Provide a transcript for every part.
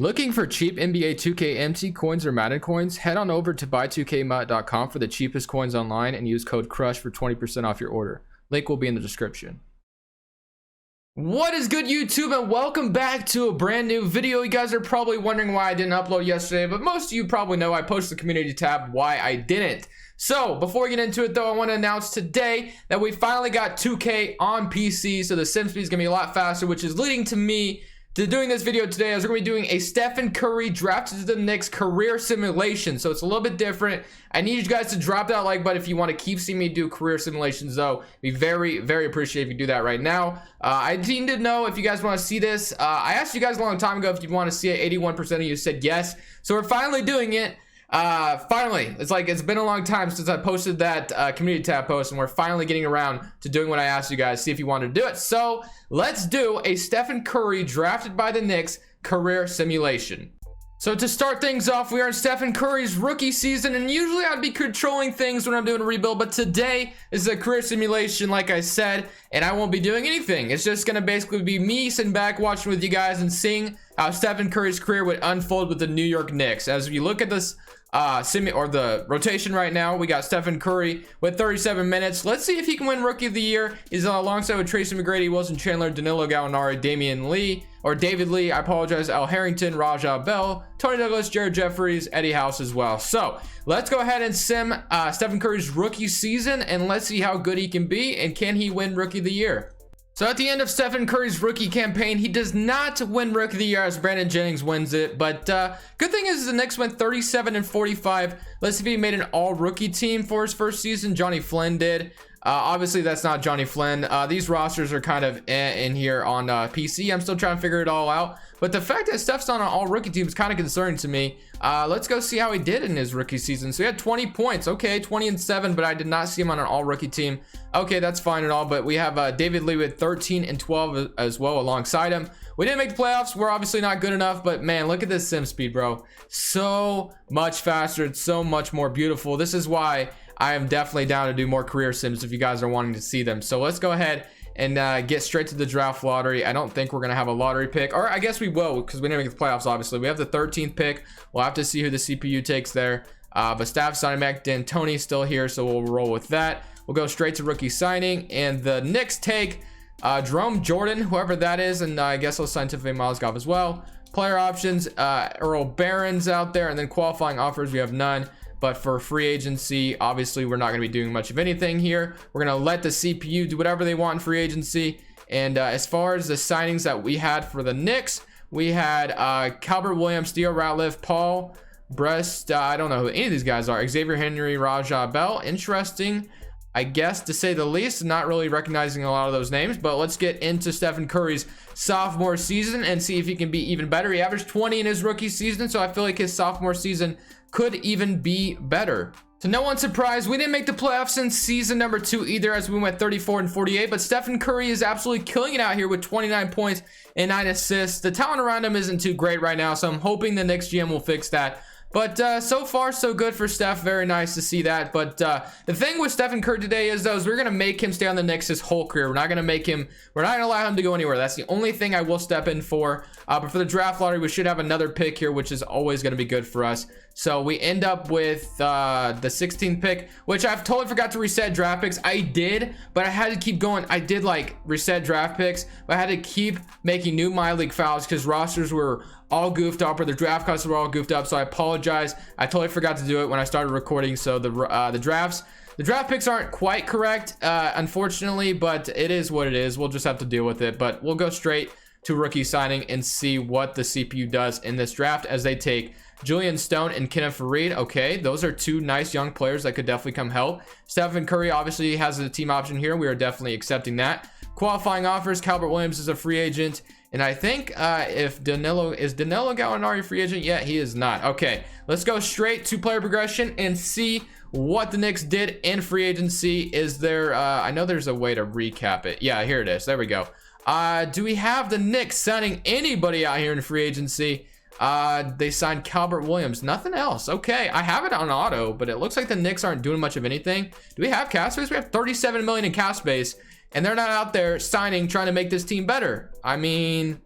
Looking for cheap NBA 2K MT coins or Madden coins? Head on over to buy2kmut.com for the cheapest coins online and use code CRUSH for 20% off your order. Link will be in the description. What is good, YouTube, and welcome back to a brand new video. You guys are probably wondering why I didn't upload yesterday, but most of you probably know I posted the community tab why I didn't. So before we get into it though, I want to announce today that we finally got 2K on PC, so the sim speed is gonna be a lot faster, which is leading to me to doing this video today, as we're gonna be doing a Stephen Curry drafted to the Knicks career simulation. So it's a little bit different. I need you guys to drop that like button if you want to keep seeing me do career simulations, though. Be very appreciate if you do that right now. I need to know if you guys want to see this. I asked you guys a long time ago if you want to see it. 81% of you said yes, so we're finally doing it. Finally, it's been a long time since I posted that community tab post, and we're finally getting around to doing what I asked you guys, see if you want to do it. So let's do a Stephen Curry drafted by the Knicks career simulation. So to start things off, we are in Stephen Curry's rookie season, and usually I'd be controlling things when I'm doing a rebuild, but today is a career simulation, like I said, and I won't be doing anything. It's just gonna basically be me sitting back watching with you guys and seeing how Stephen Curry's career would unfold with the New York Knicks. As you look at this the rotation right now, we got Stephen Curry with 37 minutes. Let's see if he can win Rookie of the Year. He's alongside with Tracy McGrady, Wilson Chandler, Danilo Gallinari, David Lee, I apologize, Al Harrington, Raja Bell, Tony Douglas, Jared Jeffries, Eddie House as well. So let's go ahead and sim Stephen Curry's rookie season, and let's see how good he can be, and can he win Rookie of the Year. So at the end of Stephen Curry's rookie campaign, he does not win Rookie of the Year as Brandon Jennings wins it. But good thing is the Knicks went 37-45. Let's see if he made an all-rookie team for his first season. Johnny Flynn did. Obviously, that's not Johnny Flynn. These rosters are kind of in here on PC. I'm still trying to figure it all out. But the fact that Steph's on an all-rookie team is kind of concerning to me. Let's go see how he did in his rookie season. So he had 20 points. Okay, 20-7, but I did not see him on an all-rookie team. Okay, that's fine and all, but we have David Lee with 13-12 as well alongside him. We didn't make the playoffs. We're obviously not good enough, but man, look at this sim speed, bro. So much faster. It's so much more beautiful. This is why I am definitely down to do more career sims if you guys are wanting to see them. So let's go ahead and get straight to the draft lottery. I don't think we're gonna have a lottery pick, or I guess we will, because we didn't make the playoffs. Obviously, we have the 13th pick. We'll have to see who the CPU takes there. But Staff signing back, D'Antoni's still here, so we'll roll with that. We'll go straight to rookie signing, and the Knicks take Jerome Jordan, whoever that is, and I guess I'll sign Tiffany Mozgov as well. Player options, Earl Barron's out there, and then qualifying offers, we have none. But for free agency, obviously, we're not going to be doing much of anything here. We're going to let the CPU do whatever they want in free agency. And as far as the signings that we had for the Knicks, we had Calvert Williams, Theo Ratliff, Paul Brest. I don't know who any of these guys are. Xavier Henry, Raja Bell. Interesting, I guess, to say the least. Not really recognizing a lot of those names, but let's get into Stephen Curry's sophomore season and see if he can be even better. He averaged 20 in his rookie season, so I feel like his sophomore season could even be better. To no one's surprise, we didn't make the playoffs in season number 2 either, as we went 34-48, but Stephen Curry is absolutely killing it out here with 29 points and 9 assists. The talent around him isn't too great right now, so I'm hoping the next GM will fix that. But so far, so good for Steph. Very nice to see that. But the thing with Stephen Curry today is, though, is we're going to make him stay on the Knicks his whole career. We're not going to allow him to go anywhere. That's the only thing I will step in for. But for the draft lottery, we should have another pick here, which is always going to be good for us. So we end up with the 16th pick, which I've totally forgot to reset draft picks. I did, but I had to keep going. I did reset draft picks, but I had to keep making new my league fouls because rosters were all goofed up, or the draft cuts were all goofed up. So I apologize. I totally forgot to do it when I started recording. So the draft picks aren't quite correct, unfortunately, but it is what it is. We'll just have to deal with it. But we'll go straight to rookie signing and see what the CPU does in this draft as they take Julian Stone and Kenneth Faried. Okay, those are two nice young players that could definitely come help. Stephen Curry obviously has a team option here. We are definitely accepting that. Qualifying offers, Calvert Williams is a free agent. And I think if Danilo Gallinari free agent? Yeah, he is not. Okay, let's go straight to player progression and see what the Knicks did in free agency. Is there, I know there's a way to recap it. Yeah, here it is. There we go. Do we have the Knicks signing anybody out here in free agency? They signed Calvert Williams, nothing else. Okay, I have it on auto, but it looks like the Knicks aren't doing much of anything. Do we have cap space? We have 37 million in cap space, and they're not out there signing, trying to make this team better. I mean,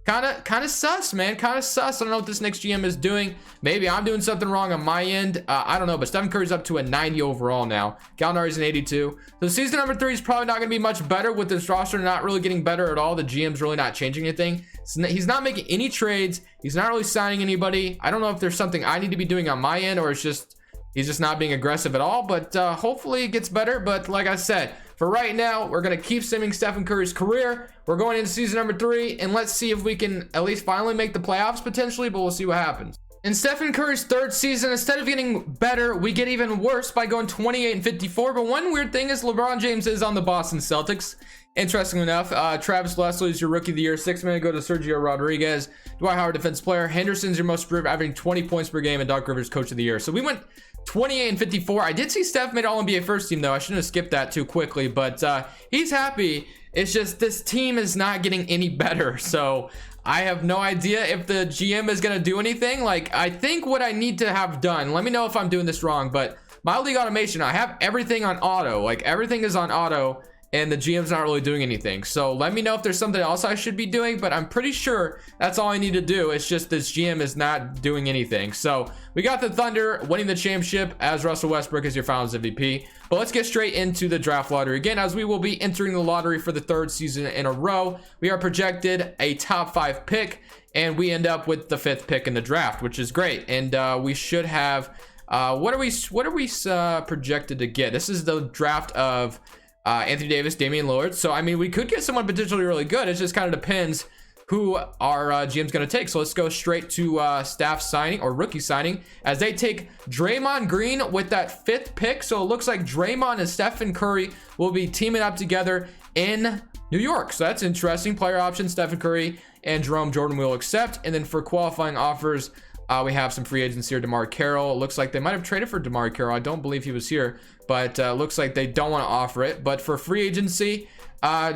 kind of sus, man. Kind of sus. I don't know what this Knicks GM is doing. Maybe I'm doing something wrong on my end. I don't know, but Stephen Curry's up to a 90 overall now. Gallinari's an 82. So season number 3 is probably not going to be much better with this roster not really getting better at all. The GM's really not changing anything. He's not making any trades. He's not really signing anybody. I don't know if there's something I need to be doing on my end, or it's just he's just not being aggressive at all. But hopefully it gets better. But like I said, for right now, we're going to keep simming Stephen Curry's career. We're going into season number 3, and let's see if we can at least finally make the playoffs potentially, but we'll see what happens. In Stephen Curry's 3rd season, instead of getting better, we get even worse by going 28-54. But one weird thing is LeBron James is on the Boston Celtics. Interestingly enough, Travis Leslie is your rookie of the year. 6 minutes ago to Sergio Rodriguez. Dwight Howard, defense player. Henderson's your most improved, averaging 20 points per game, and Doc Rivers, coach of the year. So we went 28-54. I did see Steph made All-NBA first team, though. I shouldn't have skipped that too quickly, but he's happy. It's just this team is not getting any better. So I have no idea if the GM is going to do anything. Like, I think what I need to have done, let me know if I'm doing this wrong, but my league automation, I have everything on auto. Like, everything is on auto, and the GM's not really doing anything. So let me know if there's something else I should be doing, but I'm pretty sure that's all I need to do. It's just this GM is not doing anything. So we got the Thunder winning the championship as Russell Westbrook is your finals MVP. But let's get straight into the draft lottery again, as we will be entering the lottery for the 3rd season in a row. We are projected a top 5 pick, and we end up with the 5th pick in the draft, which is great. And we should have what are we projected to get? This is the draft of Anthony Davis, Damian Lillard. So I mean, we could get someone potentially really good. It just kind of depends who our GM's going to take. So let's go straight to staff signing or rookie signing, as they take Draymond Green with that 5th pick. So it looks like Draymond and Stephen Curry will be teaming up together in New York. So that's interesting. Player option, Stephen Curry and Jerome Jordan will accept. And then for qualifying offers, we have some free agents here. DeMar Carroll. It looks like they might have traded for DeMar Carroll. I don't believe he was here, but looks like they don't want to offer it. But for free agency,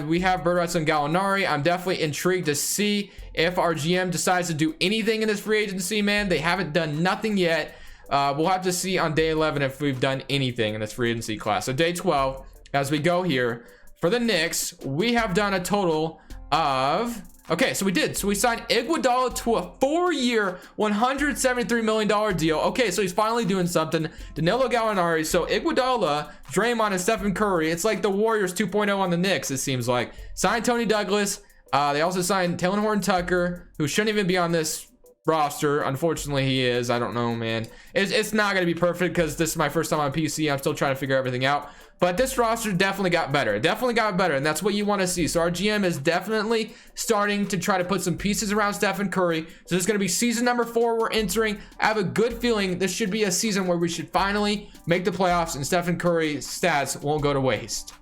we have bird rights on Gallinari. I'm definitely intrigued to see if our GM decides to do anything in this free agency, man. They haven't done nothing yet. We'll have to see on day 11 if we've done anything in this free agency class. So day 12, as we go here, for the Knicks, we have done a total of... Okay, so we did. So we signed Iguodala to a 4-year, $173 million deal. Okay, so he's finally doing something. Danilo Gallinari. So Iguodala, Draymond, and Stephen Curry. It's like the Warriors 2.0 on the Knicks, it seems like. Signed Tony Douglas. They also signed Taylor Horton-Tucker, who shouldn't even be on this roster. Unfortunately, he is. I don't know, man. It's not going to be perfect because this is my first time on PC. I'm still trying to figure everything out. But this roster definitely got better. Definitely got better, and that's what you want to see. So our GM is definitely starting to try to put some pieces around Stephen Curry. So this is going to be season number 4 we're entering. I have a good feeling this should be a season where we should finally make the playoffs, and Stephen Curry's stats won't go to waste.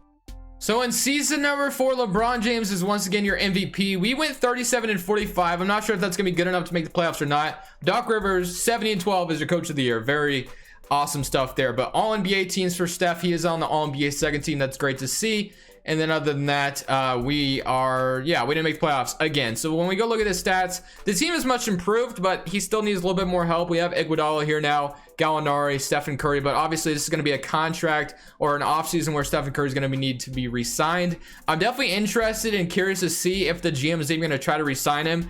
So in season number 4, LeBron James is once again your MVP. We went 37-45. I'm not sure if that's going to be good enough to make the playoffs or not. Doc Rivers, 70-12 is your coach of the year. Very awesome stuff there. But all NBA teams for Steph. He is on the all NBA second team. That's great to see. And then other than that, we didn't make playoffs again. So when we go look at his stats, the team is much improved, but he still needs a little bit more help. We have Iguodala here now, Gallinari, Stephen Curry, but obviously this is going to be a contract or an offseason where Stephen Curry is going to need to be re-signed. I'm definitely interested and curious to see if the GM is even going to try to re-sign him.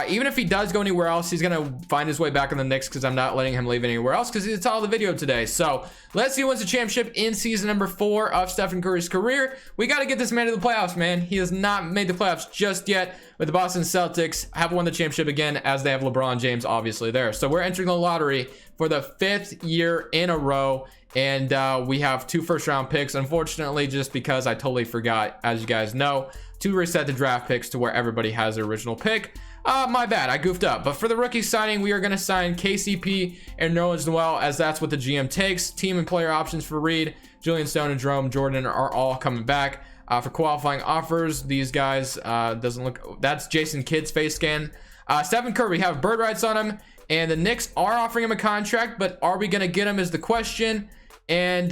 Even if he does go anywhere else, he's going to find his way back in the Knicks, because I'm not letting him leave anywhere else, because it's all the video today. So let's see who wins the championship in season number 4 of Stephen Curry's career. We got to get this man to the playoffs, man. He has not made the playoffs just yet, but the Boston Celtics have won the championship again, as they have LeBron James obviously there. So we're entering the lottery for the 5th year in a row. And we have 2 first-round picks, unfortunately, just because I totally forgot, as you guys know, to reset the draft picks to where everybody has their original pick. My bad, I goofed up. But for the rookie signing, we are going to sign KCP and Nerlens Noel, as that's what the GM takes. Team and player options for Reed, Julian Stone, and Jerome Jordan are all coming back. For qualifying offers, these guys doesn't look... That's Jason Kidd's face scan. Stephen Curry, we have bird rights on him, and the Knicks are offering him a contract, but are we going to get him is the question. And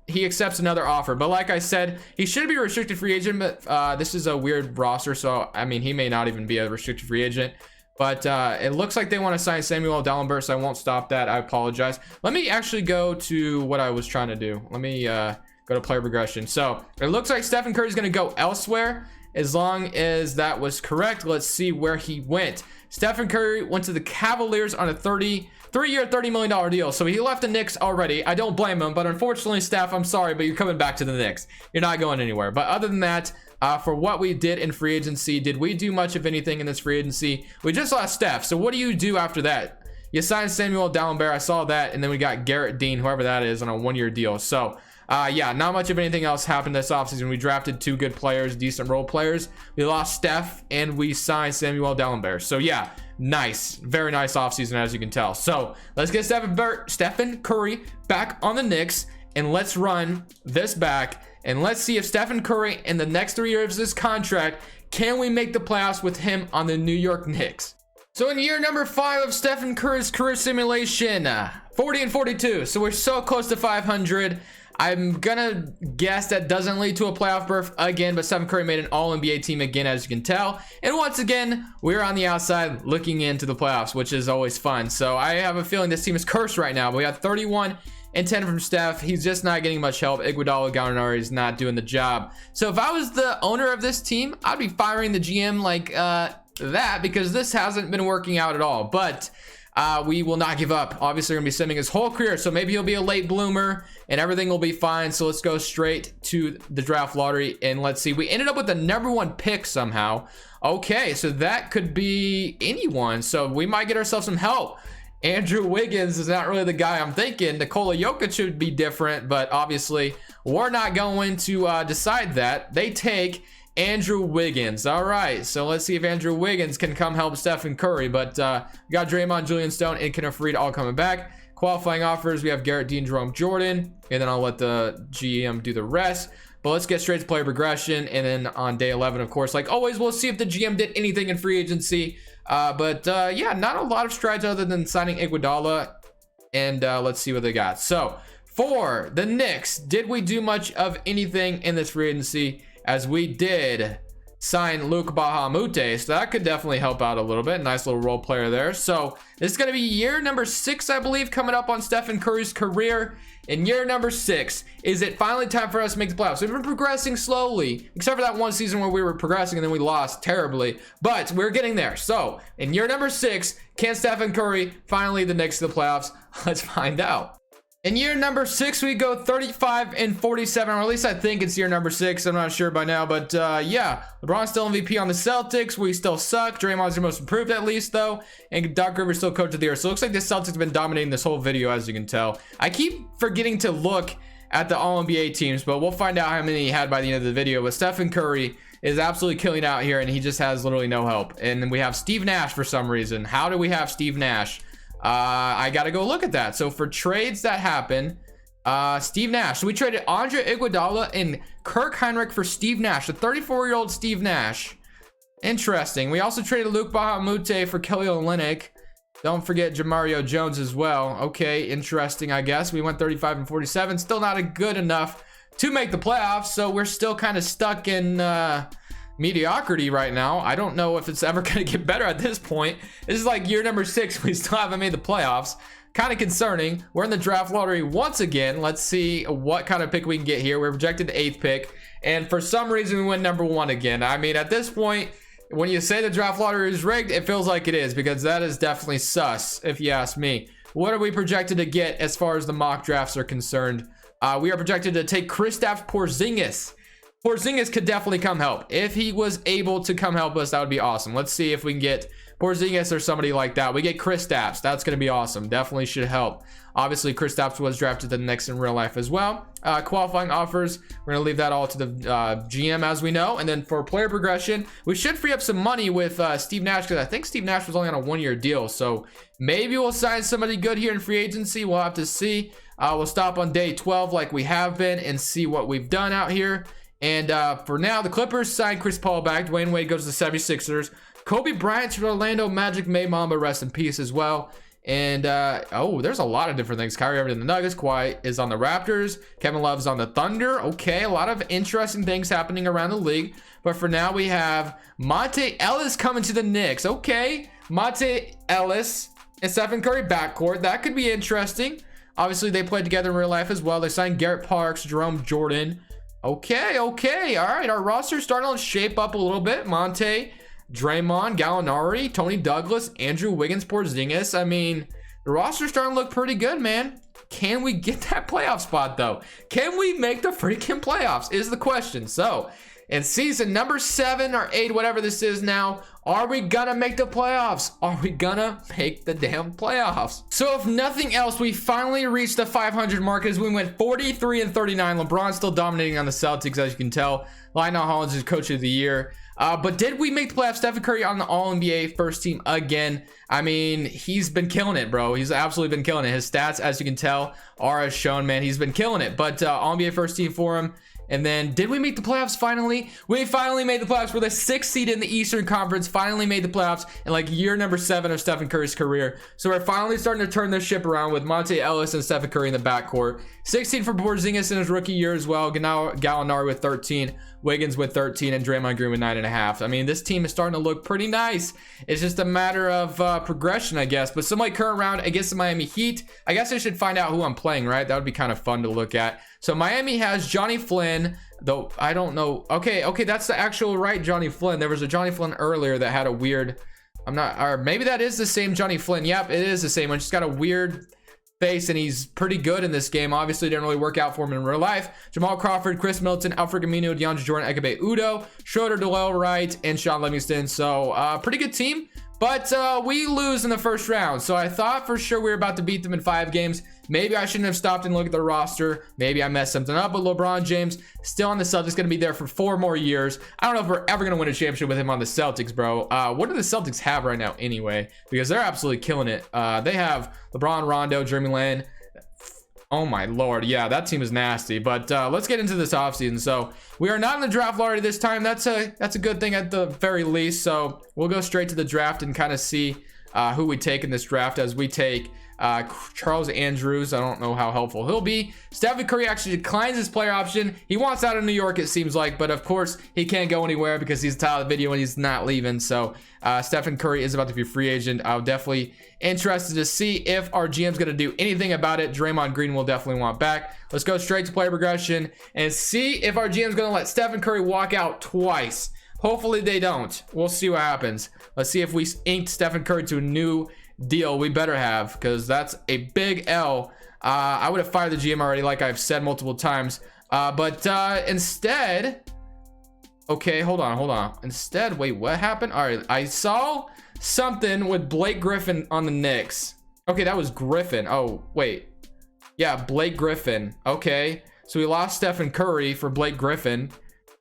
he accepts another offer, but like I said, he should be a restricted free agent, but this is a weird roster, so I mean, he may not even be a restricted free agent. But it looks like they want to sign Samuel Dallenberg, so I won't stop that. I apologize. Let me actually go to what I was trying to do. Let me go to player progression. So it looks like Stephen Curry is going to go elsewhere, as long as that was correct. Let's see where he went. Stephen Curry went to the Cavaliers on a 3-year, $30 million deal. So he left the Knicks already. I don't blame him, but unfortunately, Steph, I'm sorry, but you're coming back to the Knicks. You're not going anywhere. But other than that, for what we did in free agency, did we do much of anything in this free agency? We just lost Steph. So what do you do after that? You signed Samuel Dallenberg. I saw that. And then we got Garrett Dean, whoever that is, on a 1-year deal. So yeah, not much of anything else happened this offseason. We drafted 2 good players, decent role players. We lost Steph, and we signed Samuel Dallenberg. So yeah, nice, very nice offseason, as you can tell. So let's get Stephen Curry back on the Knicks, and let's run this back, and let's see if Stephen Curry in the next 3 years of his contract, can we make the playoffs with him on the New York Knicks? So in year number 5 of Stephen Curry's career simulation, 40 and 42. So we're so close to 500. I'm gonna guess that doesn't lead to a playoff berth again, but Stephen Curry made an all-NBA team again, as you can tell. And once again, we're on the outside looking into the playoffs, which is always fun. So I have a feeling this team is cursed right now. But we got 31 and 10 from Steph. He's just not getting much help. Iguodala Gallinari is not doing the job. So if I was the owner of this team, I'd be firing the GM like that, because this hasn't been working out at all. But we will not give up. Obviously, we're gonna be spending his whole career, so maybe he'll be a late bloomer and everything will be fine. So let's go straight to the draft lottery, and let's see. We ended up with the #1 pick somehow. Okay, so that could be anyone, so we might get ourselves some help. Andrew Wiggins is not really the guy I'm thinking. Nikola Jokic should be different, but obviously we're not going to decide that. They take Andrew Wiggins. All right, so let's see if Andrew Wiggins can come help Stephen Curry. But we got Draymond, Julian Stone, and Kenneth Faried all coming back. Qualifying offers, we have Garrett Dean, Jerome Jordan, and then I'll let the GM do the rest. But let's get straight to player progression, and then on day 11, of course, like always, we'll see if the GM did anything in free agency. But yeah, not a lot of strides other than signing Iguodala, and let's see what they got. So for the Knicks, did we do much of anything in this free agency? As we did sign Luke Bahamute, so that could definitely help out a little bit. Nice little role player there. So this is going to be year number 6, I believe, coming up on Stephen Curry's career. In year number 6, is it finally time for us to make the playoffs? We've been progressing slowly, except for that one season where we were progressing and then we lost terribly, but we're getting there. So in year number 6, can Stephen Curry finally the Knicks to the playoffs? Let's find out. In year number 6, we go 35 and 47, or at least I think it's year number 6. I'm not sure by now, but yeah, LeBron's still MVP on the Celtics. We still suck. Draymond's the most improved, at least, though, and Doc Rivers still coach of the year. So it looks like the Celtics have been dominating this whole video, as you can tell. I keep forgetting to look at the All-NBA teams, but we'll find out how many he had by the end of the video. But Stephen Curry is absolutely killing out here, and he just has literally no help. And then we have Steve Nash for some reason. How do we have Steve Nash? I gotta go look at that. So for trades that happen, Steve Nash. So we traded Andre Iguodala and Kirk Heinrich for Steve Nash, the 34-year-old Steve Nash. Interesting. We also traded Luke Bahamute for Kelly Olynyk. Don't forget Jamario Jones as well. Okay, interesting, I guess. We went 35 and 47. Still not a good enough to make the playoffs, so we're still kind of stuck in mediocrity right now. I don't know if it's ever going to get better at this point. This is like year number 6. We still haven't made the playoffs. Kind of concerning. We're in the draft lottery once again. Let's see what kind of pick we can get here. We're projected to 8th pick, and for some reason we went #1 again. I mean, at this point, when you say the draft lottery is rigged, it feels like it is, because that is definitely sus, if you ask me. What are we projected to get as far as the mock drafts are concerned? We are projected to take Kristaps Porzingis. Porzingis could definitely come help. If he was able to come help us, that would be awesome. Let's see if we can get Porzingis or somebody like that. We get Kristaps. That's going to be awesome. Definitely should help. Obviously, Kristaps was drafted to the Knicks in real life as well. Qualifying offers, we're going to leave that all to the GM, as we know. And then for player progression, we should free up some money with Steve Nash, because I think Steve Nash was only on a 1-year deal. So maybe we'll sign somebody good here in free agency. We'll have to see. We'll stop on day 12 like we have been and see what we've done out here. And for now, the Clippers signed Chris Paul back. Dwayne Wade goes to the 76ers. Kobe Bryant to the Orlando Magic. May Mamba rest in peace as well. And oh, there's a lot of different things. Kyrie Irving in the Nuggets. Kawhi is on the Raptors. Kevin Love's on the Thunder. Okay, a lot of interesting things happening around the league. But for now, we have Monte Ellis coming to the Knicks. Okay, Monte Ellis and Stephen Curry backcourt. That could be interesting. Obviously, they played together in real life as well. They signed Garrett Parks, Jerome Jordan. Okay, okay. All right, our roster's starting to shape up a little bit. Monte, Draymond, Gallinari, Tony Douglas, Andrew Wiggins, Porzingis. I mean, the roster's starting to look pretty good, man. Can we get that playoff spot, though? Can we make the freaking playoffs is the question. So, in season number 7 or 8, whatever this is now, are we gonna make the playoffs? Are we gonna make the damn playoffs? So if nothing else, we finally reached the 500 mark as we went 43-39. LeBron's still dominating on the Celtics, as you can tell. Lionel Hollins is coach of the year. But did we make the playoffs? Stephen Curry on the All-NBA first team again. I mean, he's been killing it, bro. He's absolutely been killing it. His stats, as you can tell, are as shown, man. He's been killing it. But All-NBA first team for him. And then, did we make the playoffs finally? We finally made the playoffs. We're the 6th seed in the Eastern Conference. Finally made the playoffs in like year number 7 of Stephen Curry's career. So we're finally starting to turn this ship around with Monte Ellis and Stephen Curry in the backcourt. 16 for Porzingis in his rookie year as well. Gallinari with 13, Wiggins with 13, and Draymond Green with 9.5. I mean, this team is starting to look pretty nice. It's just a matter of progression, I guess. But some like current round against the Miami Heat. I guess I should find out who I'm playing, right? That would be kind of fun to look at. So Miami has Johnny Flynn, though I don't know. Okay, that's the actual right Johnny Flynn. There was a Johnny Flynn earlier that had a weird, or maybe that is the same Johnny Flynn. Yep, it is the same one. Just got a weird face, and he's pretty good in this game. Obviously didn't really work out for him in real life. Jamal Crawford, Chris Middleton, Alfred Camino, DeAndre Jordan, Ekebe Udo, Schroeder, Delel Wright, and Sean Livingston. So pretty good team. But we lose in the first round. So I thought for sure we were about to beat them in 5 games. Maybe I shouldn't have stopped and looked at the roster. Maybe I messed something up. But LeBron James still on the Celtics, going to be there for 4 more years. I don't know if we're ever going to win a championship with him on the Celtics, bro. What do the Celtics have right now anyway? Because they're absolutely killing it. They have LeBron, Rondo, Jeremy Lin. Oh my lord, yeah, that team is nasty. But let's get into this offseason. So we are not in the draft lottery this time. That's a good thing at the very least. So we'll go straight to the draft and kind of see who we take in this draft, as we take Charles Andrews. I don't know how helpful he'll be. Stephen Curry actually declines his player option. He wants out of New York, it seems like, but of course he can't go anywhere because he's the title of the video and he's not leaving. So Stephen Curry is about to be a free agent. I'm definitely interested to see if our GM's going to do anything about it. Draymond Green will definitely want back. Let's go straight to player progression and see if our GM's going to let Stephen Curry walk out twice. Hopefully they don't. We'll see what happens. Let's see if we inked Stephen Curry to a new deal. We better have, because that's a big L. I would have fired the GM already, like I've said multiple times. But instead, okay, hold on. Instead, wait, what happened? All right, I saw something with Blake Griffin on the Knicks. Okay, that was Griffin. Oh, wait. Yeah, Blake Griffin. Okay, so we lost Stephen Curry for Blake Griffin.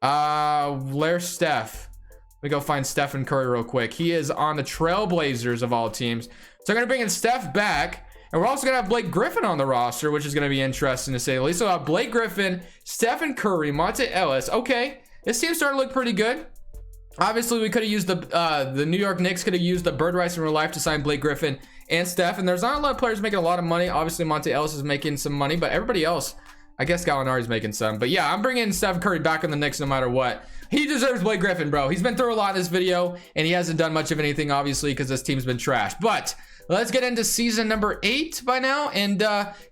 Where's Steph? Let me go find Stephen Curry real quick. He is on the Trailblazers of all teams. So I'm going to bring in Steph back. And we're also going to have Blake Griffin on the roster, which is going to be interesting to say the least. So Blake Griffin, Stephen Curry, Monte Ellis. Okay, this team's starting to look pretty good. Obviously, we could have used the New York Knicks could have used the bird rights in real life to sign Blake Griffin and Steph. And there's not a lot of players making a lot of money. Obviously, Monte Ellis is making some money, but everybody else, I guess Gallinari's making some. But yeah, I'm bringing Stephen Curry back on the Knicks no matter what. He deserves Blake Griffin, bro. He's been through a lot in this video, and he hasn't done much of anything, obviously, because this team's been trashed. But let's get into season number 8 by now. And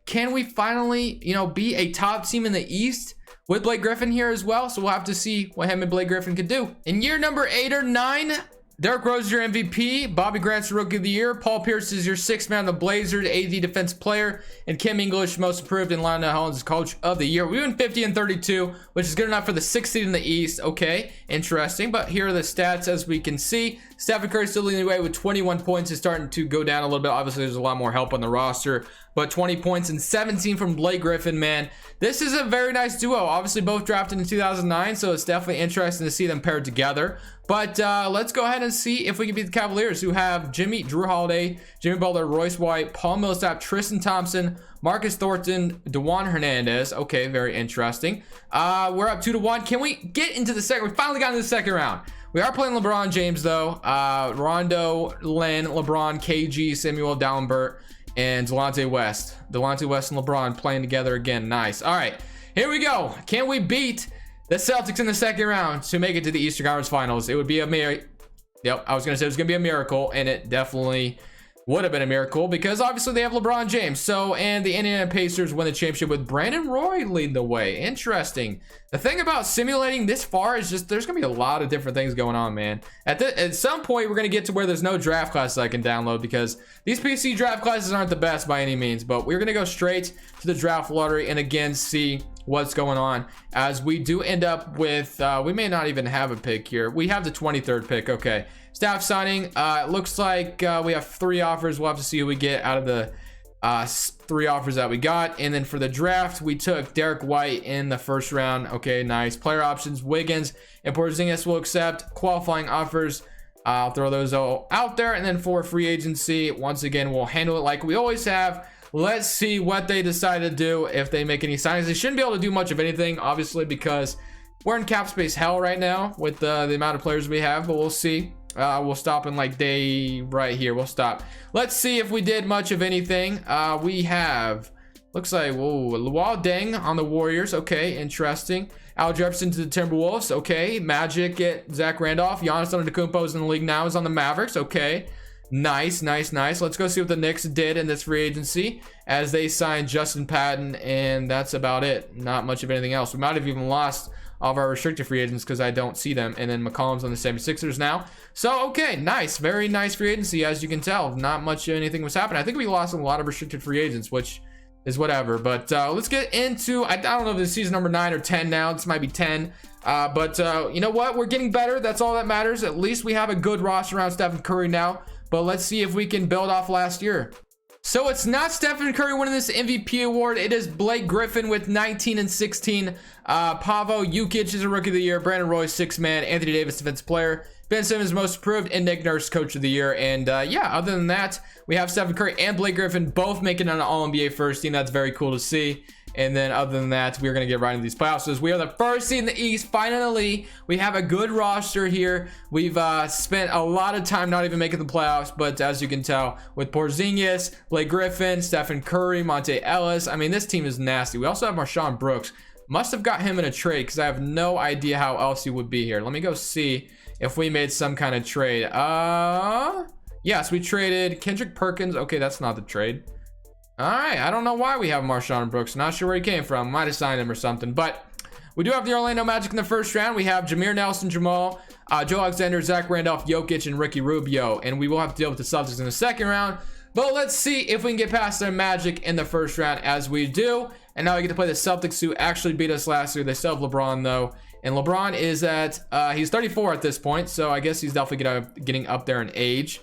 can we finally, be a top team in the East with Blake Griffin here as well? So we'll have to see what him and Blake Griffin could do. In year number 8 or 9, Derrick Rose is your MVP. Bobby Grant's Rookie of the Year. Paul Pierce is your 6th man on the Blazers, AD Defensive Player. And Kim English, Most Improved, and Lionel Hollins is Coach of the Year. We went 50-32, which is good enough for the 6th seed in the East. Okay, interesting. But here are the stats as we can see. Stephen Curry still leading the way with 21 points. Is starting to go down a little bit. Obviously, there's a lot more help on the roster. But 20 points and 17 from Blake Griffin, man. This is a very nice duo. Obviously, both drafted in 2009, so it's definitely interesting to see them paired together. But let's go ahead and see if we can beat the Cavaliers, who have Jimmy, Drew Holiday, Jimmy Butler, Royce White, Paul Millsap, Tristan Thompson, Marcus Thornton, DeJuan Hernandez. Okay, very interesting. We're up 2-1. Can we get into the second? We finally got into the second round. We are playing LeBron James, though. Rondo, Len, LeBron, KG, Samuel Dalembert, and Delonte West. Delonte West and LeBron playing together again. Nice. All right, here we go. Can we beat the Celtics in the second round to make it to the Eastern Conference Finals? It would be a miracle. Yep, I was going to say it was going to be a miracle, and it definitely would have been a miracle because obviously they have LeBron James. So, and the Indiana Pacers win the championship with Brandon Roy leading the way. Interesting. The thing about simulating this far is just there's gonna be a lot of different things going on, man. At some point, we're gonna get to where there's no draft class I can download because these PC draft classes aren't the best by any means. But we're gonna go straight to the draft lottery and again see what's going on as we do end up with we may not even have a pick here. We have the 23rd pick. Okay, staff signing. It looks like we have 3 offers. We'll have to see who we get out of the 3 offers that we got. And then for the draft, we took Derek White in the first round. Okay, nice. Player options, Wiggins and Porzingis will accept. Qualifying offers, I'll throw those all out there. And then for free agency, once again, we'll handle it like we always have. Let's see what they decide to do if they make any signings. They shouldn't be able to do much of anything, obviously, because we're in cap space hell right now with the amount of players we have, but we'll see. We'll stop in like day right here. We'll stop. Let's see if we did much of anything. We have, looks like, whoa, Luol Deng on the Warriors. Okay, interesting. Al Jefferson to the Timberwolves. Okay, Magic at Zach Randolph. Giannis Antetokounmpo is in the league now. Is on the Mavericks. Okay. Nice. Let's go see what the Knicks did in this free agency as they signed Justin Patton, and that's about it. Not much of anything else. We might have even lost all of our restricted free agents because I don't see them. And then McCollum's on the 76ers now. So, okay, nice. Very nice free agency, as you can tell. Not much of anything was happening. I think we lost a lot of restricted free agents, which is whatever. But let's get into, I don't know if this is season number 9 or 10 now. This might be 10. But you know what? We're getting better. That's all that matters. At least we have a good roster around Stephen Curry now. But let's see if we can build off last year. So it's not Stephen Curry winning this MVP award. It is Blake Griffin with 19 and 16. Pavo Jukic is a Rookie of the Year. Brandon Roy, 6th man. Anthony Davis, Defensive Player. Ben Simmons, Most Improved. And Nick Nurse, Coach of the Year. And yeah, other than that, we have Stephen Curry and Blake Griffin both making an All-NBA first team. That's very cool to see. And then other than that, we're going to get right into these playoffs. So we are the first seed in the East. Finally, we have a good roster here. We've spent a lot of time not even making the playoffs. But as you can tell, with Porzingis, Blake Griffin, Stephen Curry, Monte Ellis. I mean, this team is nasty. We also have Marshawn Brooks. Must have got him in a trade because I have no idea how else he would be here. Let me go see if we made some kind of trade. Yes, we traded Kendrick Perkins. Okay, that's not the trade. All right, I don't know why we have Marshawn Brooks. Not sure where he came from. Might have signed him or something. But we do have the Orlando Magic in the first round. We have Jameer Nelson, Jamal, Joe Alexander, Zach Randolph, Jokic, and Ricky Rubio. And we will have to deal with the Celtics in the second round. But let's see if we can get past their Magic in the first round as we do. And now we get to play the Celtics, who actually beat us last year. They still have LeBron, though. And LeBron is at, he's 34 at this point. So I guess he's definitely getting up there in age.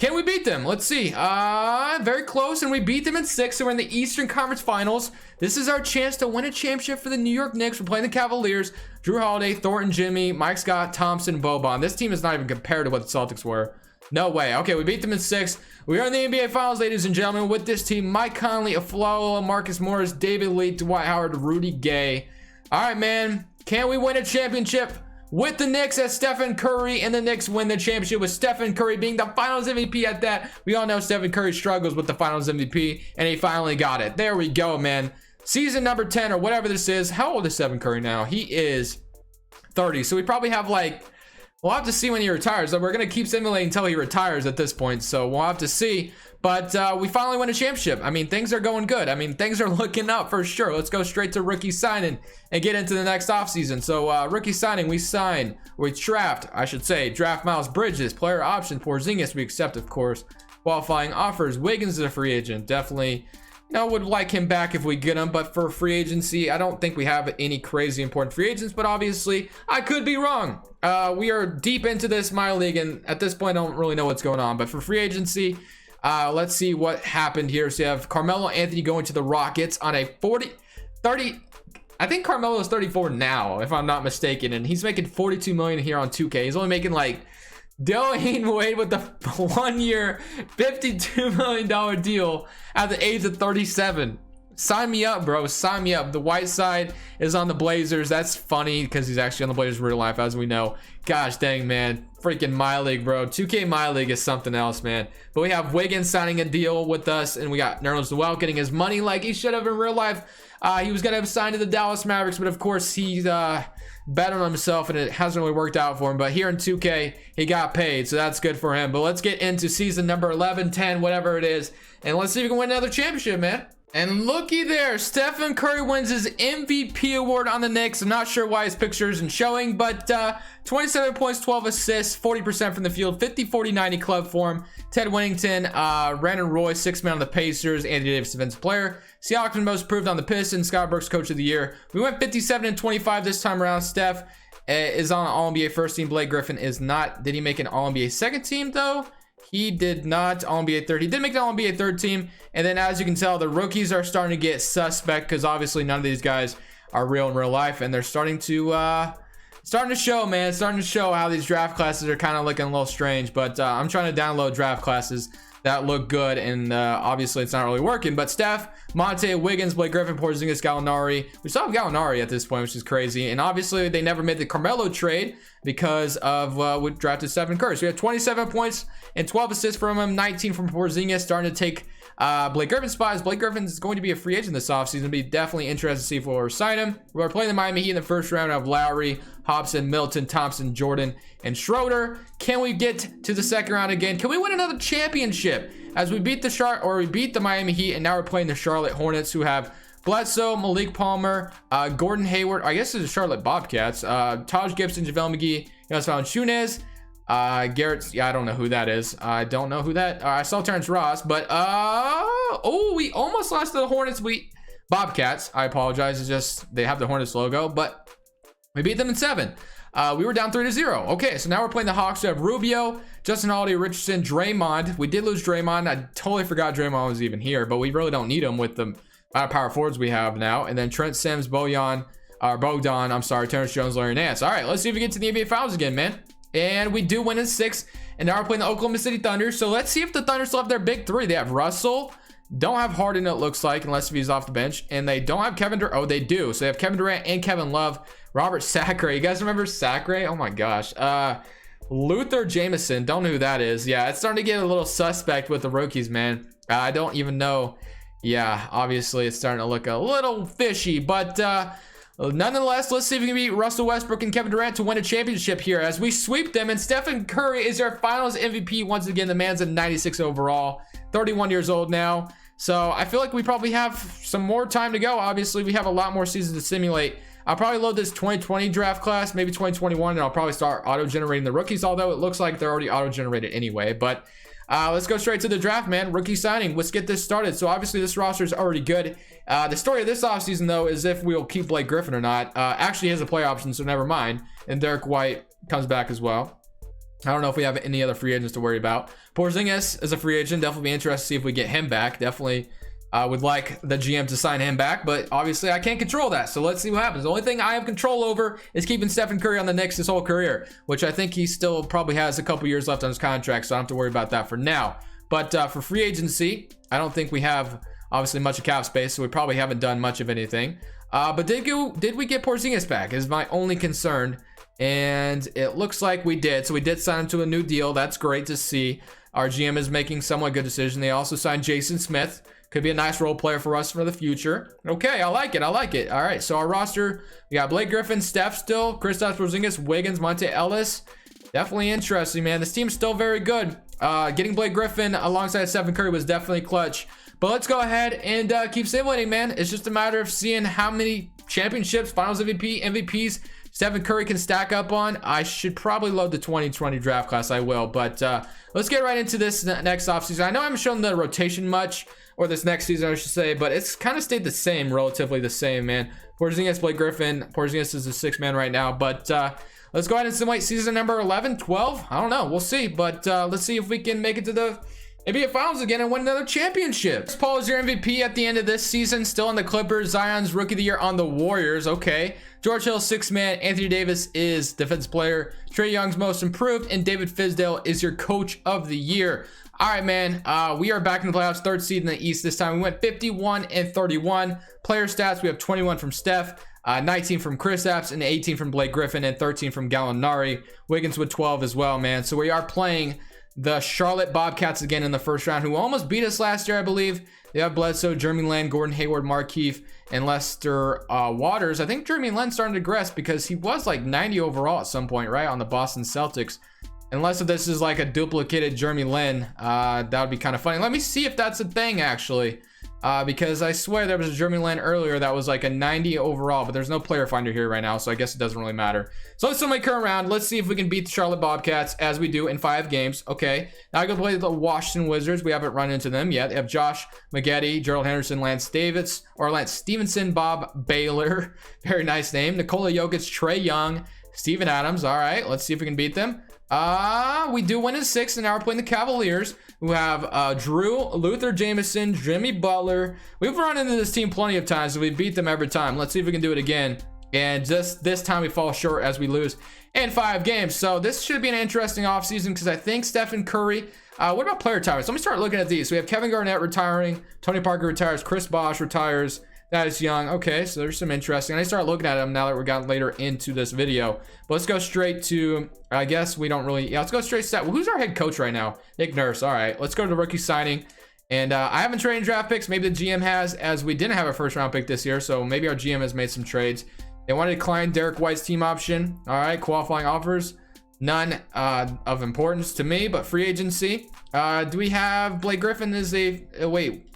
Can we beat them? Let's see. Very close, and we beat them in 6, so we're in the Eastern Conference Finals. This is our chance to win a championship for the New York Knicks. We're playing the Cavaliers. Drew Holiday, Thornton Jimmy, Mike Scott, Thompson, Boban. This team is not even compared to what the Celtics were. No way. Okay, we beat them in 6. We are in the NBA Finals, ladies and gentlemen, with this team. Mike Conley, Aflalo, Marcus Morris, David Lee, Dwight Howard, Rudy Gay. All right, man. Can we win a championship with the Knicks as Stephen Curry, and the Knicks win the championship with Stephen Curry being the Finals MVP at that? We all know Stephen Curry struggles with the Finals MVP, and he finally got it. There we go, man. Season number 10 or whatever this is. How old is Stephen Curry now? He is 30. So we probably have like, we'll have to see when he retires. So we're going to keep simulating until he retires at this point. So we'll have to see. But we finally won a championship. I mean, things are going good. I mean, things are looking up for sure. Let's go straight to rookie signing and get into the next offseason. So rookie signing, we draft Miles Bridges, player option, Porzingis, we accept, of course. Qualifying offers, Wiggins is a free agent. Definitely, would like him back if we get him. But for free agency, I don't think we have any crazy important free agents. But obviously, I could be wrong. We are deep into this minor league, and at this point, I don't really know what's going on. But for free agency, let's see what happened here. So you have Carmelo Anthony going to the Rockets on a 30. I think Carmelo is 34 now, if I'm not mistaken, and he's making $42 million here on 2K. He's only making like Dwayne Wade with the 1 year, $52 million deal at the age of 37. Sign me up, bro. Sign me up. The white side is on the Blazers. That's funny because he's actually on the Blazers in real life, as we know. Gosh dang, man. Freaking My League, bro. 2K My League is something else, man. But we have Wiggins signing a deal with us, and we got Nerlens Noel getting his money like he should have in real life. He was going to sign to the Dallas Mavericks, but of course he's bet on himself, and it hasn't really worked out for him. But here in 2K, he got paid, so that's good for him. But let's get into season number 11, 10, whatever it is, and let's see if we can win another championship, man. And looky there, Stephen Curry wins his MVP award on the Knicks. I'm not sure why his picture isn't showing, but 27 points, 12 assists, 40% from the field, 50, 40, 90 club form. Ted Winnington, Brandon Roy, 6th man on the Pacers, Anthony Davis, defensive player. Siakam most improved on the Pistons, Scott Brooks, coach of the year. We went 57 and 25 this time around. Steph is on All-NBA first team. Blake Griffin is not. Did he make an All-NBA second team, though? He did not. All-NBA third. He did make an All-NBA third team. And then, as you can tell, the rookies are starting to get suspect because obviously none of these guys are real in real life, and they're starting to show, man. It's starting to show how these draft classes are kind of looking a little strange. But I'm trying to download draft classes that look good, and obviously it's not really working. But Steph, Monte, Wiggins, Blake Griffin, Porzingis, Gallinari. We still have Gallinari at this point, which is crazy. And obviously they never made the Carmelo trade because of we drafted Stephen Curry. So we have 27 points and 12 assists from him, 19 from Porzingis, starting to take Blake Griffin's spot. Blake Griffin is going to be a free agent this offseason. It'll be definitely interesting to see if we'll sign him. We're playing the Miami Heat in the first round of Lowry, Hobson, Milton, Thompson, Jordan, and Schroeder. Can we get to the second round again? Can we win another championship? As we beat the Miami Heat, and now we're playing the Charlotte Hornets, who have Bledsoe, Malik Palmer, Gordon Hayward. I guess it's the Charlotte Bobcats. Taj Gibson, JaVale McGee, Jonas Valanciunas, Garrett. Yeah, I don't know who that is. I don't know who that. I saw Terrence Ross, but we almost lost to the Hornets. Bobcats. I apologize. It's just they have the Hornets logo, but we beat them in 7. We were down 3-0. Okay, so now we're playing the Hawks. We have Rubio, Justin Holiday, Richardson, Draymond. We did lose Draymond. I totally forgot Draymond was even here, but we really don't need him with the amount of power forwards we have now. And then Trent Sims, Bogdan, Terrence Jones, Larry Nance. All right, let's see if we get to the NBA Finals again, man. And we do win in 6. And now we're playing the Oklahoma City Thunder. So let's see if the Thunder still have their big 3. They have Russell. Don't have Harden, it looks like, unless he's off the bench. And they don't have Kevin Durant. Oh, they do. So they have Kevin Durant and Kevin Love. Robert Sacre. You guys remember Sacre? Oh, my gosh. Luther Jameson. Don't know who that is. Yeah, it's starting to get a little suspect with the rookies, man. I don't even know. Yeah, obviously, it's starting to look a little fishy. But nonetheless, let's see if we can beat Russell Westbrook and Kevin Durant to win a championship here as we sweep them. And Stephen Curry is our finals MVP once again. The man's a 96 overall, 31 years old now. So I feel like we probably have some more time to go. Obviously, we have a lot more seasons to simulate. I'll probably load this 2020 draft class, maybe 2021, and I'll probably start auto-generating the rookies, although it looks like they're already auto-generated anyway. But let's go straight to the draft, man. Rookie signing. Let's get this started. So obviously this roster is already good. The story of this offseason, though, is if we'll keep Blake Griffin or not. Actually, he has a play option, so never mind. And Derek White comes back as well. I don't know if we have any other free agents to worry about. Porzingis is a free agent. Definitely be interested to see if we get him back. Definitely would like the GM to sign him back, but obviously I can't control that. So let's see what happens. The only thing I have control over is keeping Stephen Curry on the Knicks his whole career, which I think he still probably has a couple years left on his contract, so I don't have to worry about that for now. But for free agency, I don't think we have obviously much of cap space, so we probably haven't done much of anything. But did we get Porzingis back is my only concern, and it looks like we did. So we did sign him to a new deal. That's great to see. Our GM is making somewhat good decision. They also signed Jason Smith. Could be a nice role player for us for the future. Okay, I like it. I like it. All right, so our roster, we got Blake Griffin, Steph still, Kristaps Porzingis, Wiggins, Monte Ellis. Definitely interesting, man. This team's still very good. Getting Blake Griffin alongside Stephen Curry was definitely clutch. But let's go ahead and keep simulating, man. It's just a matter of seeing how many championships, finals MVP, MVPs Stephen Curry can stack up on. I should probably load the 2020 draft class. I will. But let's get right into this next offseason. I know I haven't shown the rotation much, or this next season, I should say, but it's kind of stayed the same, relatively the same, man. Porzingis, Blake Griffin. Porzingis is the 6th man right now, but let's go ahead and simulate season number 11, 12. I don't know. We'll see, but let's see if we can make it to the NBA Finals again and win another championship. Paul is your MVP at the end of this season, still on the Clippers. Zion's Rookie of the Year on the Warriors. Okay. George Hill, 6th man. Anthony Davis is Defensive Player. Trae Young's Most Improved, and David Fizdale is your Coach of the Year. All right, man. We are back in the playoffs, third seed in the East this time. We went 51-31. Player stats, we have 21 from Steph, 19 from Kristaps, and 18 from Blake Griffin, and 13 from Gallinari. Wiggins with 12 as well, man. So we are playing the Charlotte Bobcats again in the first round, who almost beat us last year, I believe. They have Bledsoe, Jeremy Lin, Gordon Hayward, Markieff, and Lester Waters. I think Jeremy Lin's starting to regress because he was like 90 overall at some point, right, on the Boston Celtics. Unless if this is like a duplicated Jeremy Lin, that would be kind of funny. Let me see if that's a thing, actually. Because I swear there was a Jeremy Lin earlier that was like a 90 overall, but there's no player finder here right now, so I guess it doesn't really matter. So let's still make current round. Let's see if we can beat the Charlotte Bobcats as we do in 5 games. Okay, now I go play the Washington Wizards. We haven't run into them yet. They have Josh Maggette, Gerald Henderson, Lance Stevenson, Bob Baylor. Very nice name. Nikola Jokic, Trae Young, Steven Adams. All right, let's see if we can beat them. We do win in 6, and now we're playing the Cavaliers, who have Drew, Luther Jameson, Jimmy Butler. We've run into this team plenty of times, so we beat them every time. Let's see if we can do it again. And just this time we fall short as we lose in 5 games. So this should be an interesting offseason because I think Stephen Curry. What about player retirements? Let me start looking at these. So we have Kevin Garnett retiring, Tony Parker retires, Chris Bosh retires. That is young. Okay, so there's some interesting. I start looking at them now that we're gotten later into this video. But let's go straight to, I guess we don't really, yeah, let's go straight to, well, who's our head coach right now? Nick Nurse. All right, let's go to the rookie signing. And I haven't traded draft picks. Maybe the GM has, as we didn't have a first round pick this year. So maybe our GM has made some trades. They want to decline Derek White's team option. All right, qualifying offers. None of importance to me, but free agency. Do we have Blake Griffin is a, wait.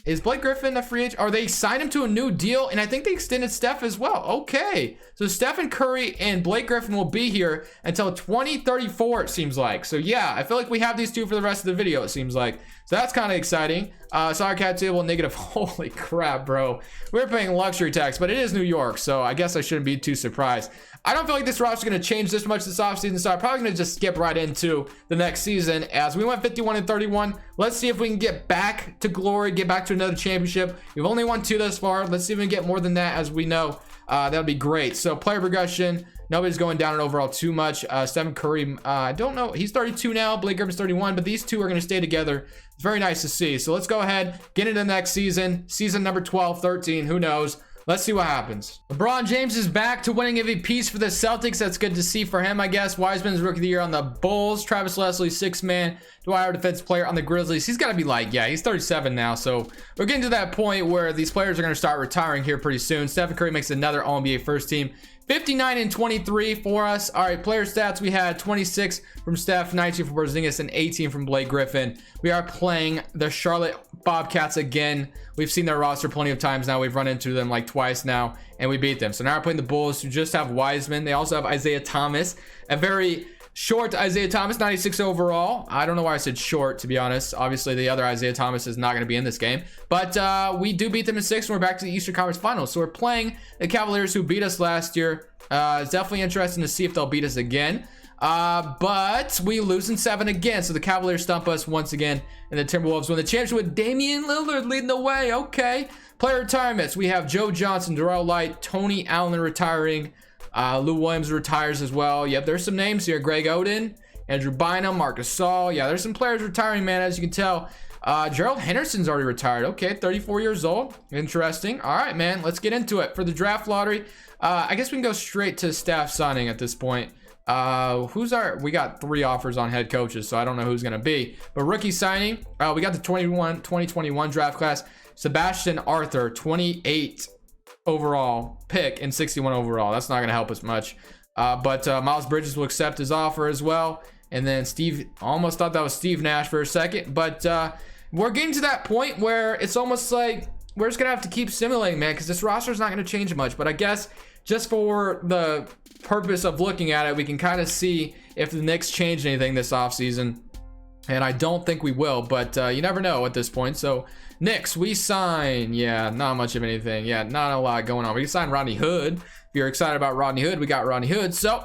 Is Blake Griffin a free agent? Or they signed him to a new deal, and I think they extended Steph as well. Okay, so Stephen Curry and Blake Griffin will be here until 2034, it seems like. So yeah, I feel like we have these two for the rest of the video, it seems like. So that's kind of exciting. Soccer cap table negative. Holy crap, bro. We're paying luxury tax, but it is New York, so I guess I shouldn't be too surprised. I don't feel like this roster is going to change this much this offseason, so I'm probably going to just skip right into the next season as we went 51-31. Let's see if we can get back to glory, get back to another championship. We've only won 2 thus far. Let's see if we can get more than that, as we know. That would be great. So player progression, nobody's going down in overall too much. Stephen Curry, I don't know. He's 32 now. Blake Griffin's 31, but these two are going to stay together. It's very nice to see. So let's go ahead, get into the next season. Season number 12, 13, who knows? Let's see what happens. LeBron James is back to winning MVPs for the Celtics. That's good to see for him, I guess. Wiseman's rookie of the year on the Bulls. Travis Leslie, 6th man. Dwyer, defensive player on the Grizzlies. He's got to be like, yeah, he's 37 now. So we're getting to that point where these players are going to start retiring here pretty soon. Stephen Curry makes another All-NBA first team. 59-23 for us. All right, player stats. We had 26 from Steph, 19 from Porzingis, and 18 from Blake Griffin. We are playing the Charlotte Bobcats again. We've seen their roster plenty of times now. We've run into them like twice now, and we beat them. So now we're playing the Bulls, who just have Wiseman. They also have Isaiah Thomas, a very short Isaiah Thomas, 96 overall. I don't know why I said short, to be honest. Obviously, the other Isaiah Thomas is not going to be in this game. But we do beat them in 6, and we're back to the Eastern Conference Finals. So we're playing the Cavaliers, who beat us last year. It's definitely interesting to see if they'll beat us again. But we lose in 7 again. So the Cavaliers stump us once again. And the Timberwolves win the championship with Damian Lillard leading the way. Okay. Player retirements. We have Joe Johnson, Darrell Light, Tony Allen retiring. Lou Williams retires as well. Yep, there's some names here. Greg Oden, Andrew Bynum, Marcus Saul. Yeah, there's some players retiring, man, as you can tell. Gerald Henderson's already retired. Okay, 34 years old. Interesting. All right, man, let's get into it. For the draft lottery, I guess we can go straight to staff signing at this point. We got 3 offers on head coaches, so I don't know who's going to be. But rookie signing, we got the 2021 draft class. Sebastian Arthur, 28 overall pick and 61 overall. That's not going to help us much. But Miles Bridges will accept his offer as well. And then Steve, almost thought that was Steve Nash for a second. But we're getting to that point where it's almost like we're just going to have to keep simulating, man, because this roster is not going to change much. But I guess just for the purpose of looking at it, we can kind of see if the Knicks change anything this offseason. And I don't think we will, but you never know at this point. So Knicks, we sign, yeah, not much of anything. Yeah, not a lot going on. We can sign Rodney Hood. If you're excited about Rodney Hood, we got Rodney Hood. So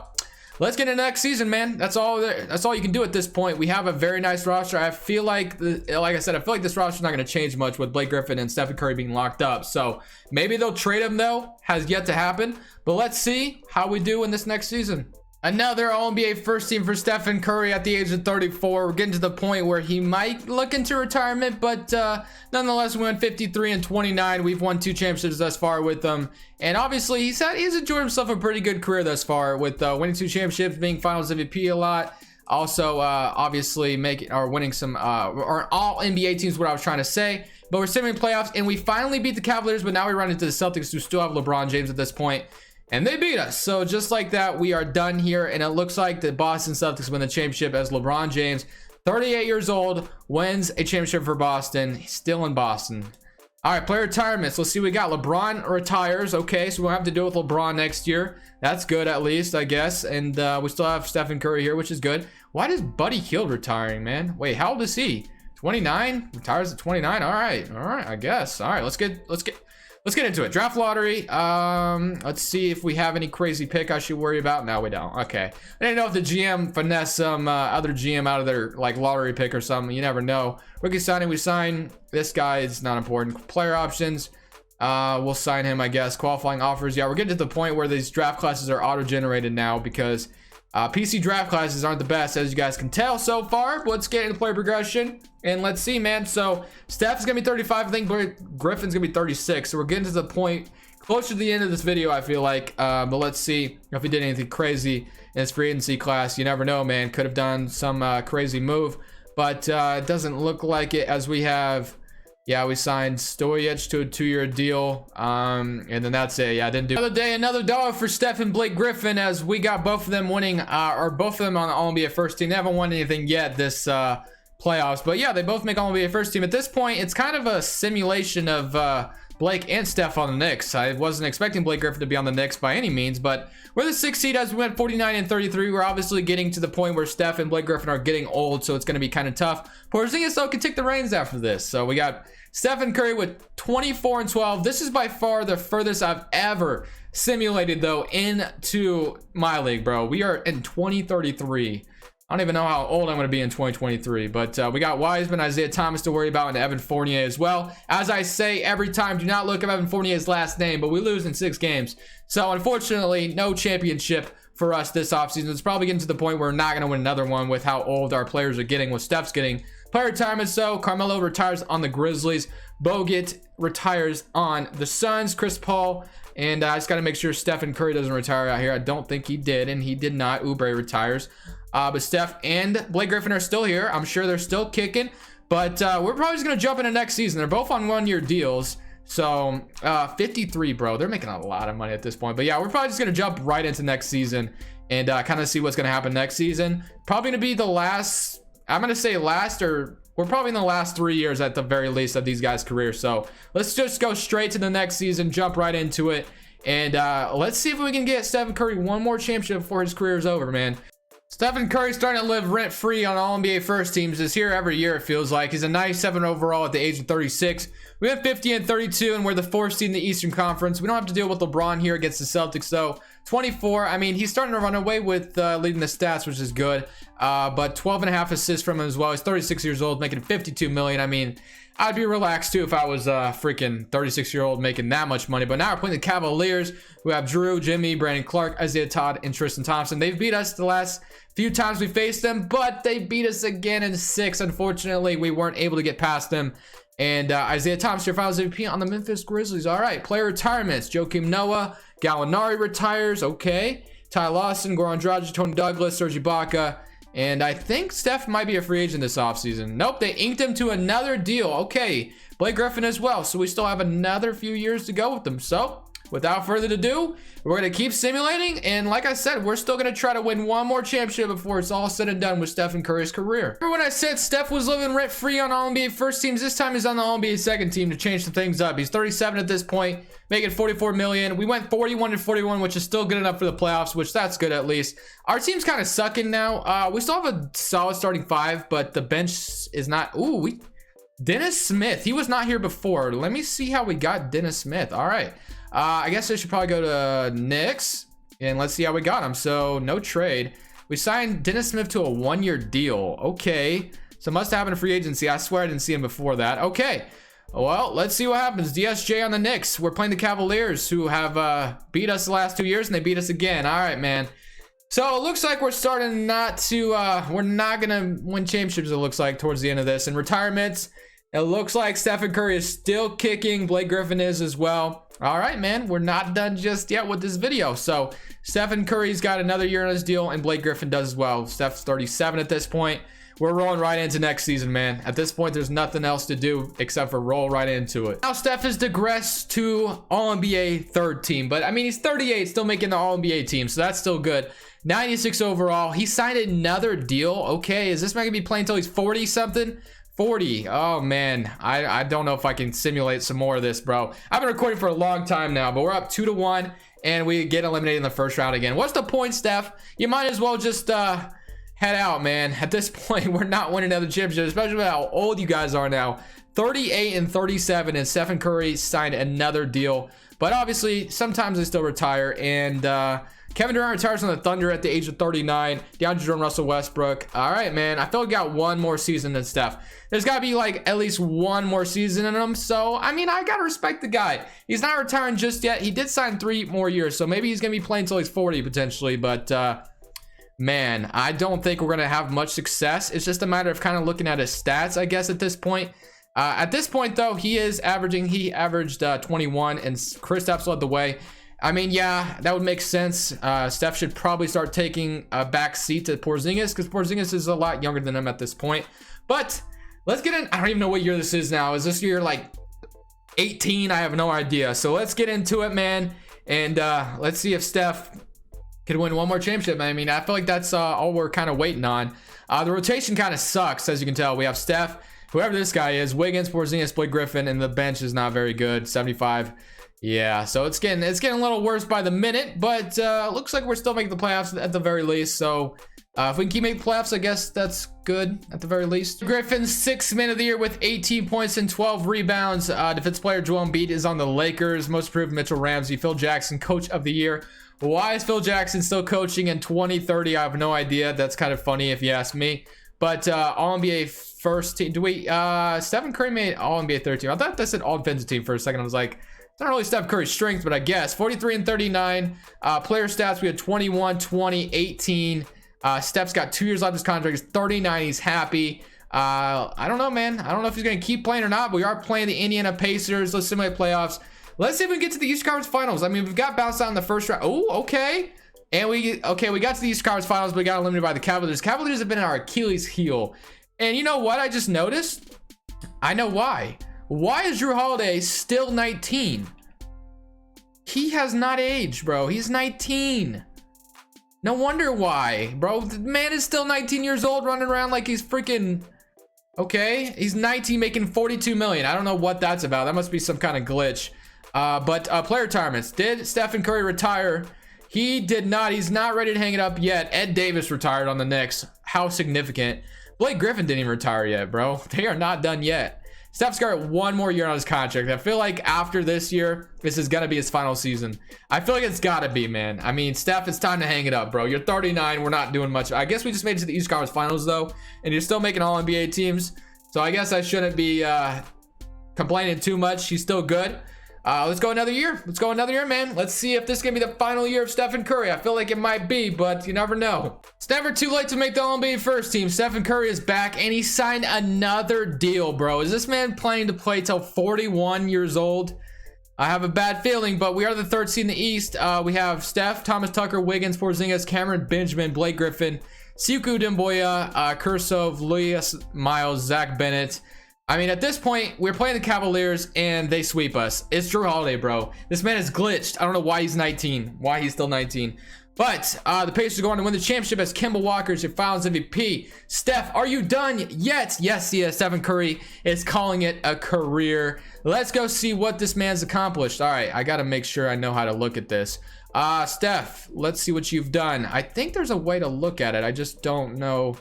let's get into next season, man. That's all you can do at this point. We have a very nice roster. I feel like, like I said, I feel like this roster is not going to change much with Blake Griffin and Stephen Curry being locked up. So maybe they'll trade him, though. Has yet to happen. But let's see how we do in this next season. Another All-NBA first team for Stephen Curry at the age of 34. We're getting to the point where he might look into retirement, but nonetheless, we went 53 and 29. We've won 2 championships thus far with them, and obviously he's enjoyed himself a pretty good career thus far with winning 2 championships, being Finals MVP a lot. Also, obviously winning some or all NBA teams. What I was trying to say, but we're still in playoffs, and we finally beat the Cavaliers. But now we run into the Celtics, who still have LeBron James at this point. And they beat us. So just like that, we are done here. And it looks like the Boston Celtics win the championship as LeBron James, 38 years old, wins a championship for Boston. He's still in Boston. All right, player retirements. Let's see what we got. LeBron retires. Okay, so we'll have to deal with LeBron next year. That's good, at least, I guess. And we still have Stephen Curry here, which is good. Why does Buddy Hield retiring, man? Wait, how old is he? 29? Retires at 29? All right, I guess. All right, let's get into it. Draft lottery. Let's see if we have any crazy pick I should worry about. No, we don't. Okay. I didn't know if the GM finesse some other GM out of their like lottery pick or something. You never know. Rookie signing. We sign. This guy is not important. Player options. We'll sign him, I guess. Qualifying offers. Yeah, we're getting to the point where these draft classes are auto-generated now because PC draft classes aren't the best, as you guys can tell so far. But let's get into player progression. And let's see, man. So Steph's gonna be 35. I think Griffin's gonna be 36. So we're getting to the point closer to the end of this video, I feel like. But let's see if he did anything crazy in his free agency class. You never know, man. Could have done some crazy move, but it doesn't look like it, as we have. Yeah, we signed Stojic to a 2-year deal. And then that's it. Yeah, I didn't do another day, another dollar for Steph and Blake Griffin, as we got both of them winning, or both of them on the All-NBA first team. They haven't won anything yet this playoffs, but yeah, they both make All-NBA first team. At this point, it's kind of a simulation of Blake and Steph on the Knicks. I wasn't expecting Blake Griffin to be on the Knicks by any means, but we're the 6th seed as we went 49 and 33. We're obviously getting to the point where Steph and Blake Griffin are getting old, so it's going to be kind of tough. Porzingis, though, can take the reins after this. So we got Stephen Curry with 24 and 12. This is by far the furthest I've ever simulated, though, into my league, bro. We are in 2033. I don't even know how old I'm going to be in 2023, but we got Wiseman, Isaiah Thomas to worry about, and Evan Fournier as well. As I say every time, do not look up Evan Fournier's last name, but we lose in 6 games. So unfortunately, no championship for us this offseason. It's probably getting to the point where we're not going to win another one with how old our players are getting, what Steph's getting. Player retirement, so Carmelo retires on the Grizzlies. Bogut retires on the Suns. Chris Paul, and I just got to make sure Stephen Curry doesn't retire out here. I don't think he did, and he did not. Oubre retires. But Steph and Blake Griffin are still here. I'm sure they're still kicking, but we're probably just going to jump into next season. They're both on 1-year deals. So 53, bro. They're making a lot of money at this point. But yeah, we're probably just going to jump right into next season and kind of see what's going to happen next season. Probably going to be the last, I'm going to say last, or we're probably in the last 3 years at the very least of these guys' careers. So let's just go straight to the next season, jump right into it. And let's see if we can get Stephen Curry one more championship before his career is over, man. Stephen Curry's starting to live rent-free on All-NBA first teams. He's here every year, it feels like. He's a 97 overall at the age of 36. We have 50 and 32, and we're the 4th seed in the Eastern Conference. We don't have to deal with LeBron here against the Celtics, though. 24, I mean, he's starting to run away with leading the stats, which is good. But 12.5 assists from him as well. He's 36 years old, making $52 million. I mean, I'd be relaxed, too, if I was a freaking 36-year-old making that much money. But now we're playing the Cavaliers, who have Drew, Jimmy, Brandon Clark, Isaiah Todd, and Tristan Thompson. They've beat us the last few times we faced them, but they beat us again in 6. Unfortunately, we weren't able to get past them. And Isaiah Thomas, your Finals MVP on the Memphis Grizzlies. All right, player retirements. Joakim Noah, Gallinari retires. Okay. Ty Lawson, Goran Dragic, Tony Douglas, Serge Ibaka. And I think Steph might be a free agent this offseason. Nope, they inked him to another deal. Okay, Blake Griffin as well. So we still have another few years to go with them. So without further ado, we're going to keep simulating. And like I said, we're still going to try to win one more championship before it's all said and done with Stephen Curry's career. Remember when I said Steph was living rent-free on All-NBA first teams? This time he's on the All-NBA second team to change some things up. He's 37 at this point, making $44 million. We went 41 and 41, which is still good enough for the playoffs, which that's good at least. Our team's kind of sucking now. We still have a solid starting 5, but the bench is not. Dennis Smith. He was not here before. Let me see how we got Dennis Smith. All right. I guess I should probably go to Knicks and let's see how we got him. So no trade. We signed Dennis Smith to a 1-year deal. Okay. So must have happened in free agency. I swear I didn't see him before that. Okay. Well, let's see what happens. DSJ on the Knicks. We're playing the Cavaliers, who have beat us the last 2 years, and they beat us again. All right, man. So it looks like we're starting not to, we're not gonna win championships, it looks like, towards the end of this. And retirements, it looks like Stephen Curry is still kicking. Blake Griffin is as well. All right, man, we're not done just yet with this video. So Stephen Curry's got another year on his deal, and Blake Griffin does as well. Steph's 37 at this point. We're rolling right into next season, man. At this point, there's nothing else to do except for roll right into it. Now, Steph has digressed to All-NBA third team, but I mean, he's 38, still making the All-NBA team, so that's still good. 96 overall. He signed another deal. Okay, is this man gonna be playing until he's 40 something? 40. Oh man, I don't know if I can simulate some more of this, bro. I've been recording for a long time now, but we're up 2-1 and we get eliminated in the first round again. What's the point, Steph? You might as well just head out, man. At this point, we're not winning another championship, especially with how old you guys are now. 38 and 37, and Stephen Curry signed another deal. But obviously, sometimes they still retire. And Kevin Durant retires on the Thunder at the age of 39. DeAndre Jordan, Russell Westbrook. All right, man. I feel like I got one more season than Steph. There's got to be like at least one more season in him. So, I mean, I got to respect the guy. He's not retiring just yet. He did sign 3 more years. So maybe he's going to be playing until he's 40 potentially. But man, I don't think we're going to have much success. It's just a matter of kind of looking at his stats, I guess, at this point. At this point, though, he averaged 21, and Kristaps led the way. I mean, yeah, that would make sense. Steph should probably start taking a back seat to Porzingis, because Porzingis is a lot younger than him at this point. But let's get in. I don't even know what year this is now. Is this year like 18? I have no idea. So let's get into it, man. And let's see if Steph could win one more championship. I mean, I feel like that's all we're kind of waiting on. The rotation kind of sucks, as you can tell. We have Steph, whoever this guy is, Wiggins, Porzingis, Blake Griffin, and the bench is not very good. 75. Yeah, so it's getting a little worse by the minute, but looks like we're still making the playoffs at the very least. So if we can keep making playoffs, I guess that's good at the very least. Griffin's 6th man of the year with 18 points and 12 rebounds. Defensive player Joel Embiid is on the Lakers. Most improved Mitchell Ramsey. Phil Jackson, coach of the year. Why is Phil Jackson still coaching in 2030? I have no idea. That's kind of funny if you ask me. But All-NBA first team. Stephen Curry made All-NBA third team. I thought that said All-Defensive team for a second. I was like, it's not really Steph Curry's strength, but I guess 43 and 39. Player stats, we had 21, 20, 18. Steph's got 2 years left his contract. He's 39. He's happy. I don't know, man. I don't know if he's going to keep playing or not, but we are playing the Indiana Pacers. Let's simulate playoffs. Let's see if we can get to the East Conference Finals. I mean, we've got bounced out in the first round. Oh, okay. And we got to the East Conference Finals, but we got eliminated by the Cavaliers. Cavaliers have been our Achilles heel. And you know what I just noticed? I know why. Why is Drew Holiday still 19? He has not aged, bro. He's 19. No wonder why, bro. The man is still 19 years old, running around like he's freaking... Okay, he's 19, making 42 million. I don't know what that's about. That must be some kind of glitch. But player retirements. Did Stephen Curry retire? He did not. He's not ready to hang it up yet. Ed Davis retired on the Knicks. How significant. Blake Griffin didn't even retire yet, bro. They are not done yet. Steph's got 1 more year on his contract. I feel like after this year, this is going to be his final season. I feel like it's got to be, man. I mean, Steph, it's time to hang it up, bro. You're 39. We're not doing much. I guess we just made it to the East Conference Finals, though, and you're still making All-NBA teams. So I guess I shouldn't be complaining too much. He's still good. Let's go another year. Let's go another year, man. Let's see if this can be the final year of Stephen Curry. I feel like it might be, but you never know. It's never too late to make the All-NBA first team. Stephen Curry is back, and he signed another deal, bro. Is this man planning to play till 41 years old? I have a bad feeling, but we are the 3rd seed in the East. We have Steph, Thomas Tucker, Wiggins, Porzingis, Cameron Benjamin, Blake Griffin, Siku Demboya, Kursov, Luis Miles, Zach Bennett. I mean, at this point, we're playing the Cavaliers, and they sweep us. It's Drew Holiday, bro. This man is glitched. I don't know why he's 19. Why he's still 19. But the Pacers are going to win the championship as Kemba Walker is your Finals MVP. Steph, are you done yet? Yes, he is. Stephen Curry is calling it a career. Let's go see what this man's accomplished. All right, I got to make sure I know how to look at this. Steph, let's see what you've done. I think there's a way to look at it. I just don't know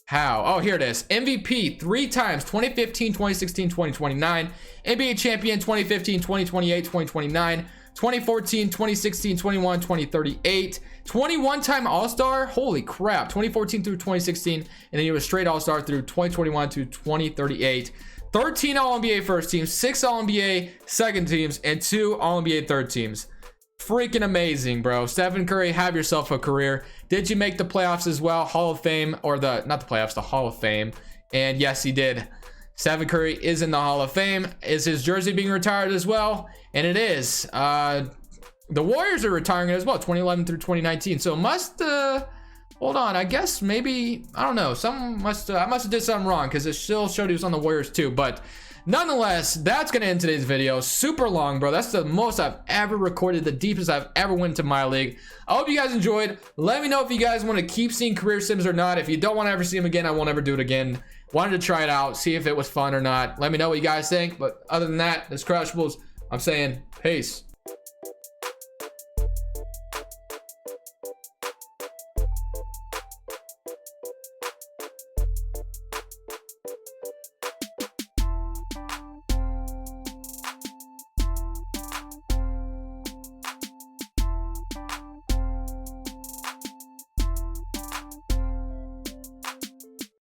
how. Oh, here it is. MVP 3 times, 2015, 2016, 2029. NBA champion 2015, 2028, 2029. 2014, 2016, 21, 2038. 21-time All-Star. Holy crap. 2014 through 2016. And then he was straight All-Star through 2021 to 2038. 13 All-NBA first teams, 6 All-NBA second teams, and 2 All-NBA third teams. freaking amazing, bro. Stephen Curry, have yourself a career. Did you make the playoffs as well? Hall of Fame, or not the playoffs, the Hall of Fame. And yes, he did. Stephen Curry is in the Hall of Fame. Is his jersey being retired as well? And it is. The Warriors are retiring it as well, 2011 through 2019. So must hold on, I guess maybe, I don't know, I must have did something wrong, because it still showed he was on the Warriors too. But nonetheless, that's gonna end today's video. Super long, bro. That's the most I've ever recorded, the deepest I've ever went to my league. I hope you guys enjoyed. Let me know if you guys want to keep seeing career sims or not. If you don't want to ever see them again, I won't ever do it again. Wanted to try it out, see if it was fun or not. Let me know what you guys think. But other than that, this Crushables, I'm saying peace.